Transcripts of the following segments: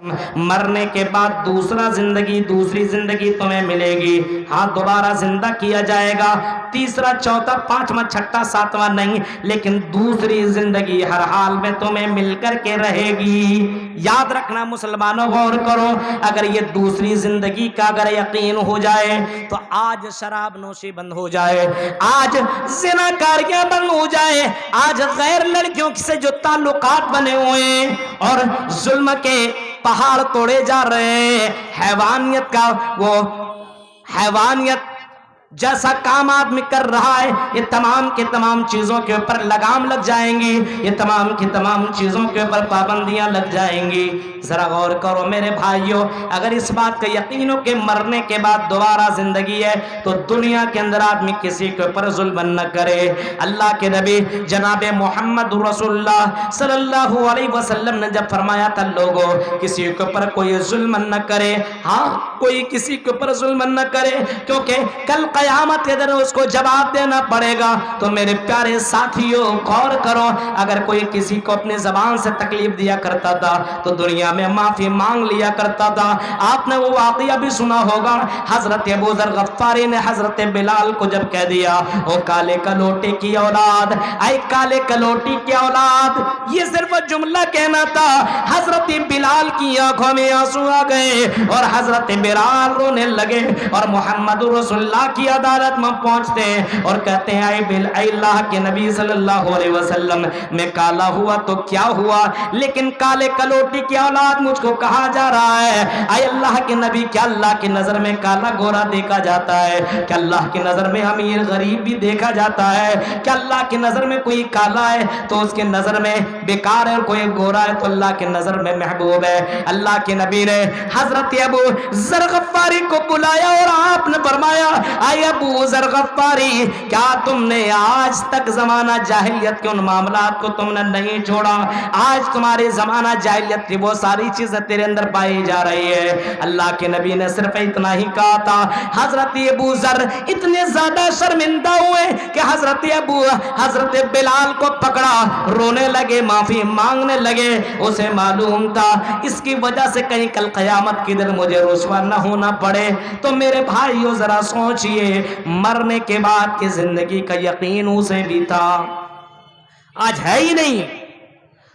مرنے کے بعد دوسری زندگی تمہیں ملے گی. ہاں دوبارہ زندہ کیا جائے گا, تیسرا چوتھا پانچواں چھٹا ساتواں نہیں, لیکن دوسری زندگی ہر حال میں تمہیں مل کر کے رہے گی. یاد رکھنا مسلمانوں, غور کرو, اگر یہ دوسری زندگی کا اگر یقین ہو جائے تو آج شراب نوشی بند ہو جائے, آج زنا کاریاں بند ہو جائے, آج غیر لڑکیوں سے جو تعلقات بنے ہوئے ہیں اور ظلم کے پہاڑ توڑے جا رہے ہیں, حیوانیت کا وہ حیوانیت جیسا کام آدمی کر رہا ہے, یہ تمام کے تمام چیزوں کے اوپر لگام لگ جائیں گی, یہ تمام کی تمام چیزوں کے اوپر پابندیاں لگ جائیں گی. ذرا غور کرو میرے بھائیوں, اگر اس بات کا یقین ہو کہ مرنے کے بعد دوبارہ زندگی ہے تو دنیا کے اندر آدمی کسی کے اوپر ظلم نہ کرے. اللہ کے نبی جناب محمد رسول اللہ صلی اللہ علیہ وسلم نے جب فرمایا تھا لوگوں کسی کے اوپر کوئی ظلم نہ کرے, ہاں کوئی کسی کے اوپر ظلم نہ کرے, کیونکہ کل قیامت کے دن اس کو جواب دینا پڑے گا. تو میرے پیارے ساتھیوں غور کرو, اگر کوئی کسی کو اپنی زبان سے تکلیف دیا کرتا تھا تو دنیا میں معافی مانگ لیا کرتا تھا. آپ نے وہ واقعہ بھی سنا ہوگا, حضرت ابو ذر غفاری نے حضرت بلال کو جب کہہ دیا او کالے کلوٹے کی اولاد, اے کالے کلوٹی کی اولاد, یہ صرف جملہ کہنا تھا. حضرت بلال کی آنکھوں میں آنسو آ گئے اور حضرت بلال رونے لگے اور محمد رسول اللہ کی عدالت میں پہنچتے ہیں اور کہتے ہیں اے اللہ کے نبی صلی اللہ علیہ وسلم, میں کالا ہوا تو کیا ہوا, لیکن کالے کلوٹی کی اولاد مجھ کو کہا جا رہا ہے. اے اللہ کے نبی, کیا اللہ کی نظر میں کالا گورا دیکھا جاتا ہے؟ کیا اللہ کی نظر میں امیر غریب بھی دیکھا جاتا ہے؟ کیا اللہ کی نظر میں کوئی کالا ہے تو اس کی نظر میں بیکار ہے اور کوئی گورا ہے تو اللہ کی نظر میں محبوب ہے؟ اللہ کے نبی نے حضرت ابو ذر غفاری کو بلایا اور آپ نے فرمایا اے ابو ذر غفاری, کیا تم نے آج تک زمانہ جاہلیت کے ان معاملات کو تم نے نہیں چھوڑا؟ آج تمہارے زمانہ جاہلیت کی وہ ساری چیزیں تیرے اندر پائی جا رہی ہے. اللہ کے نبی نے صرف اتنا ہی کہا تھا. حضرت ابو ذر اتنے زیادہ شرمندہ ہوئے کہ حضرت بلال کو پکڑا, رونے لگے, معافی مانگنے لگے. اسے معلوم تھا اس کی وجہ سے کہیں کل قیامت کے دن مجھے رسوا نہ ہونا پڑے. تو میرے بھائیو ذرا سوچئے, مرنے کے بعد کی زندگی کا یقین اسے بھی تھا, آج ہے ہی نہیں.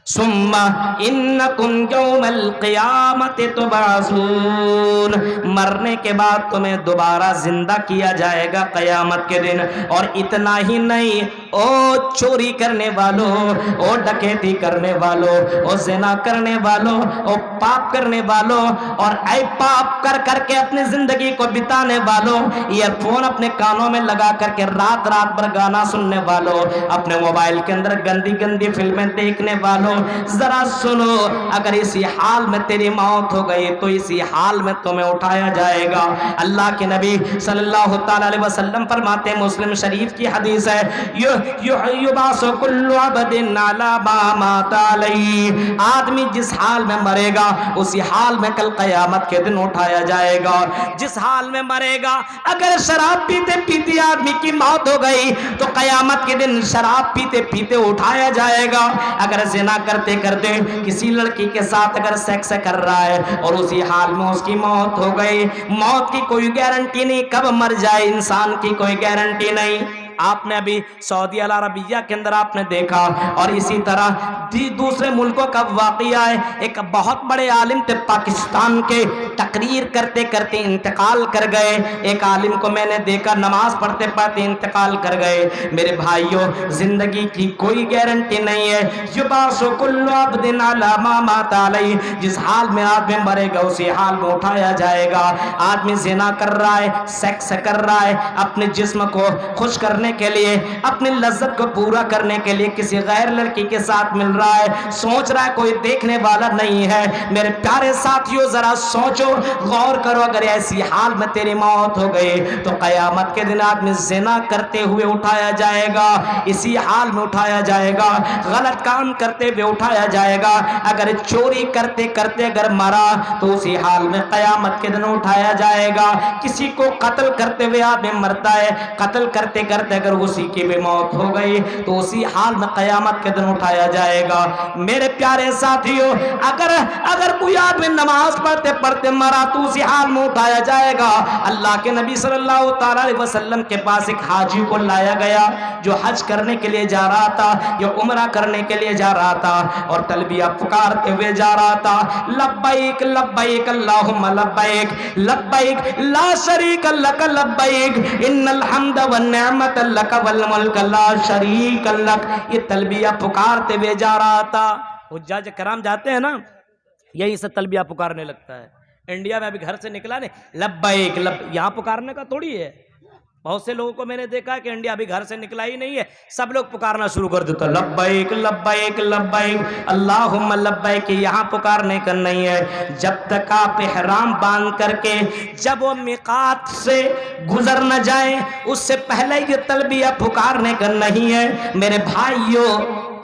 ثم انکم یوم القیامت تبعثون, مرنے کے بعد تمہیں دوبارہ زندہ کیا جائے گا قیامت کے دن. اور اتنا ہی نہیں, او چوری کرنے والوں, او ڈکیتی کرنے والوں, او زنا کرنے والوں, او پاپ کرنے والوں, اور اے پاپ کر کر کے اپنی زندگی کو بتانے والوں, ایئر فون اپنے کانوں میں لگا کر کے رات رات بھر گانا سننے والوں, اپنے موبائل کے اندر گندی گندی فلمیں دیکھنے والوں, ذرا سنو, اگر اسی حال میں تیری موت ہو گئی تو اسی حال میں تمہیں اٹھایا جائے گا. اللہ کے نبی صلی اللہ تعالی علیہ وسلم فرماتے ہیں, مسلم شریف کی حدیث ہے, یبعث کل عبد علی ما مات علیہ, آدمی جس حال میں مرے گا اسی حال میں کل قیامت کے دن اٹھایا جائے گا. جس حال میں مرے گا, اگر شراب پیتے پیتے آدمی کی موت ہو گئی تو قیامت کے دن شراب پیتے پیتے اٹھایا جائے گا. اگر زنا کرتے کرتے کسی لڑکی کے ساتھ اگر سیکس کر رہا ہے اور اسی حال میں اس کی موت ہو گئی, موت کی کوئی گارنٹی نہیں, کب مر جائے انسان کی کوئی گارنٹی نہیں. آپ نے ابھی سعودی عربیہ کے اندر آپ نے دیکھا, اور اسی طرح دوسرے ملکوں کا واقعہ ہے. ایک بہت بڑے عالم تھے پاکستان کے, تقریر کرتے کرتے انتقال کر گئے. ایک عالم کو میں نے دیکھا نماز پڑھتے پڑھتے انتقال کر گئے. میرے بھائیوں, زندگی کی کوئی گارنٹی نہیں ہے. یبعث کل عبد علی ما مات علیہ, جس حال میں آدمی مرے گا اسی حال میں اٹھایا جائے گا. آدمی زنا کر رہا ہے, سیکس کر رہا ہے, اپنے جسم کو خوش کرنے کے لیے, اپنی لذت کو پورا کرنے کے لیے کسی غیر لڑکی کے ساتھ مل رہا ہے, سوچ رہا ہے کوئی دیکھنے والا نہیں ہے. میرے پیارے ساتھیوں ذرا سوچو, غور کرو, اگر ایسی حال میں تیری موت ہو گئی تو قیامت کے دن آدمی زنا کرتے ہوئے اٹھایا جائے گا, اسی حال میں اٹھایا جائے گا. غلط کام کرتے ہوئے اٹھایا جائے گا. اگر چوری کرتے کرتے اگر مرا تو اسی حال میں قیامت کے دن اٹھایا جائے گا. کسی کو قتل کرتے ہوئے آدمی مرتا ہے, قتل کرتے کرتے اگر اسی کی بھی موت ہو گئی تو اسی حال میں قیامت کے دن اٹھایا جائے گا۔ میرے پیارے ساتھیوں، اگر کوئی آدمی نماز پڑھتے پڑھتے مرا تو اسی حال میں اٹھایا جائے گا۔ اللہ کے نبی صلی اللہ تعالی علیہ وسلم کے پاس ایک حاجی کو لایا گیا جو حج کرنے کے لیے جا رہا تھا یا عمرہ کرنے کے لیے جا رہا تھا، اور تلبیہ پکارتے ہوئے جا رہا تھا، لبیک لبیک اللہم لبیک لبیک لا شریک لک لبیک ان الحمد والنعمت لک والملک لا شریک لک۔ یہ تلبیہ پکارتے ہوئے جا رہا تھا۔ حجاج کرام جاتے ہیں نا، یہی سے تلبیہ پکارنے لگتا ہے۔ انڈیا میں ابھی گھر سے نکلا نہیں لبیک یہاں پکارنے کا تھوڑی ہے۔ بہت سے لوگوں کو میں نے دیکھا کہ انڈیا ابھی گھر سے نکلا ہی نہیں ہے، سب لوگ پکارنا شروع کر دیتا لبیک لبیک لبیک اللہم لبیک۔ یہاں پکارنے کا نہیں ہے، جب تک آپ احرام باندھ کر کے جب وہ میقات سے گزر نہ جائیں اس سے پہلے یہ تلبیہ پکارنے کا نہیں ہے۔ میرے بھائیوں،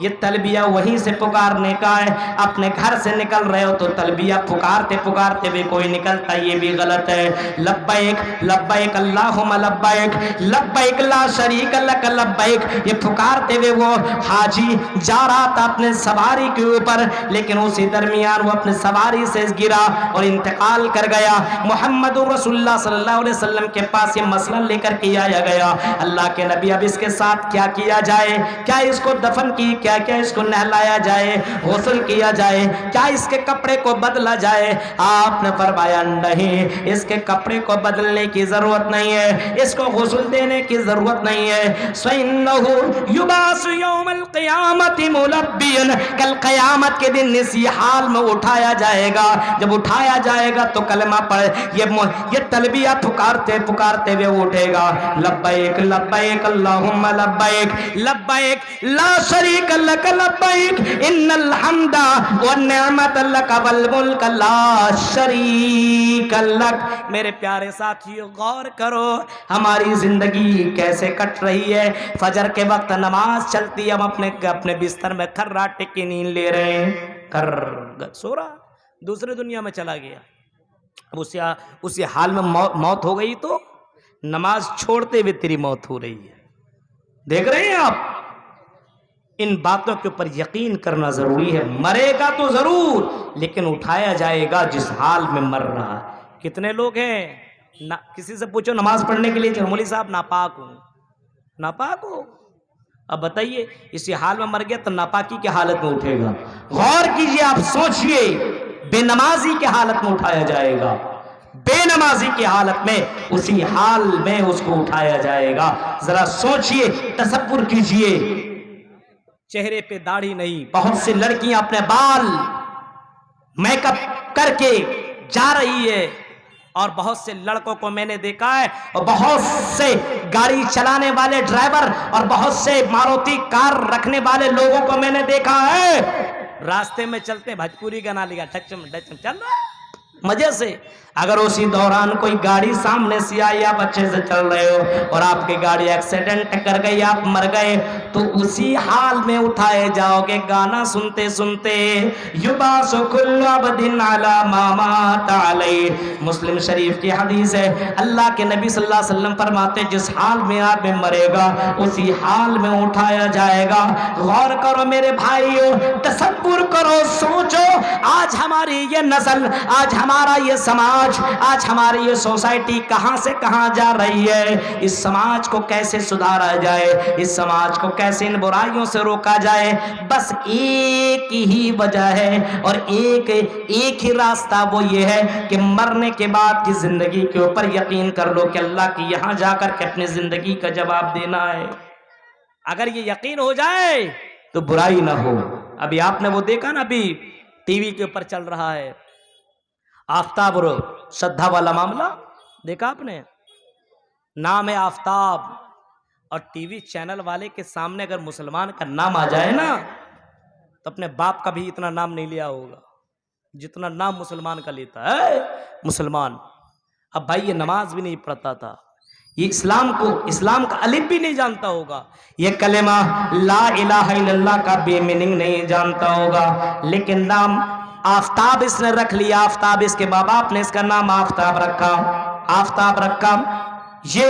یہ تلبیہ وہیں سے پکارنے کا ہے۔ اپنے گھر سے نکل رہے ہو تو تلبیہ پکارتے پکارتے بھی کوئی نکلتا، یہ بھی غلط ہے۔ لبیک لبیک اللہم لبیک لبیک لا شریک لک لبیک، یہ پکارتے ہوئے وہ حاجی جا رہا تھا اپنے سواری کے اوپر، لیکن اسی درمیان وہ اپنے سواری سے گرا اور انتقال کر گیا۔ محمد رسول اللہ صلی اللہ علیہ وسلم کے پاس یہ مسئلہ لے کر کے آیا گیا، اللہ کے نبی اب اس کے ساتھ کیا کیا جائے؟ کیا اس کو دفن کی؟ کیا اس کو نہلایا جائے، غسل کیا جائے؟ کیا اس کے کپڑے کو بدلا جائے؟ آپ نے فرمایا نہیں، اس کے کپڑے کو بدلنے کی ضرورت نہیں ہے، اس کو غسل دینے کی ضرورت نہیں ہے۔ سَإِنَّهُ يُبْعَثُ يَوْمَ الْقِيَامَةِ مُلَبِّيًا، کل قیامت کے دن اسی حال میں اٹھایا جائے گا۔ جب اٹھایا جائے گا تو کلمہ پڑھ یہ تلبیہ پکارتے پکارتے ہوئے اٹھے گا، لبیک لبیک اللہم لبیک لبیک لا شریک لک لبیک ان الحمد والنعمت لک والملک لا شریک لک۔ میرے پیارے ساتھیو، غور کرو ہماری زندگی کیسے کٹ رہی ہے۔ فجر کے وقت نماز چلتی، ہم اپنے بستر میں کھراٹے کی نیند لے رہے ہیں، سو رہا، دوسرے دنیا میں چلا گیا۔ اسی حال میں موت ہو گئی تو نماز چھوڑتے ہوئے تیری موت ہو رہی ہے۔ دیکھ رہے ہیں آپ، ان باتوں کے اوپر یقین کرنا ضروری ہے۔ مرے گا تو ضرور، لیکن اٹھایا جائے گا جس حال میں مر رہا۔ کتنے لوگ ہیں کسی سے پوچھو نماز پڑھنے کے لیے، مولوی صاحب ناپاک ہوں، ناپاک ہو، اب بتائیے اسی حال میں مر گیا تو ناپاکی کی حالت میں اٹھے گا؟ غور کیجئے، آپ سوچئے، بے نمازی کی حالت میں اٹھایا جائے گا، بے نمازی کی حالت میں اسی حال میں اس کو اٹھایا جائے گا۔ ذرا سوچئے، تصور کیجئے، چہرے پہ داڑھی نہیں، بہت سی لڑکیاں اپنے بال میک اپ کر کے جا رہی ہے، اور بہت سے لڑکوں کو میں نے دیکھا ہے، اور بہت سے گاڑی چلانے والے ڈرائیور اور بہت سے ماروتی کار رکھنے والے لوگوں کو میں نے دیکھا ہے، راستے میں چلتے بھجپوری گانا لگا ڈچم ڈچم چل رہا ہے مزے سے۔ اگر اسی دوران کوئی گاڑی سامنے سے آئی، آپ اچھے سے چل رہے ہو اور آپ کی گاڑی ایکسیڈنٹ کر گئی، آپ مر گئے، تو اسی حال میں اٹھائے جاؤ گے گانا سنتے سنتے۔ یبعث کل عبد علی ما مات علیہ، مسلم شریف کی حدیث ہے، اللہ کے نبی صلی اللہ علیہ وسلم فرماتے جس حال میں آدمی مرے گا اسی حال میں اٹھایا جائے گا۔ غور کرو میرے بھائیو، تصور کرو، سوچو، آج ہماری یہ نسل، آج ہمارا یہ سماج، آج ہماری یہ سوسائٹی کہاں سے کہاں جا رہی ہے۔ اس سماج کو کیسے سدھارا جائے، اس سماج کو کیسے ان برائیوں سے روکا جائے، بس ایک ہی وجہ ہے اور ایک ہی راستہ، وہ یہ ہے کہ مرنے کے بعد کی زندگی کے اوپر یقین کر لو کہ اللہ کی یہاں جا کر کے اپنی زندگی کا جواب دینا ہے۔ اگر یہ یقین ہو جائے تو برائی نہ ہو۔ ابھی آپ نے وہ دیکھا نا، ابھی ٹی وی کے اوپر چل رہا ہے آفتاب اور شدھا والا معاملہ، دیکھا آپ نے؟ نام ہے آفتاب، اور ٹی وی چینل والے کے سامنے اگر مسلمان کا نام آ جائے نا تو اپنے باپ کا بھی اتنا نام نہیں لیا ہوگا جتنا نام مسلمان کا لیتا ہے۔ مسلمان، اب بھائی یہ نماز بھی نہیں پڑھتا تھا، یہ اسلام کا الف بھی نہیں جانتا ہوگا، یہ کلمہ لا الہ الا اللہ کا بے میننگ نہیں جانتا ہوگا، لیکن نام آفتاب اس نے رکھ لیا۔ آفتاب، اس کے ماں باپ نے اس کا نام آفتاب رکھا، آفتاب رکھا۔ یہ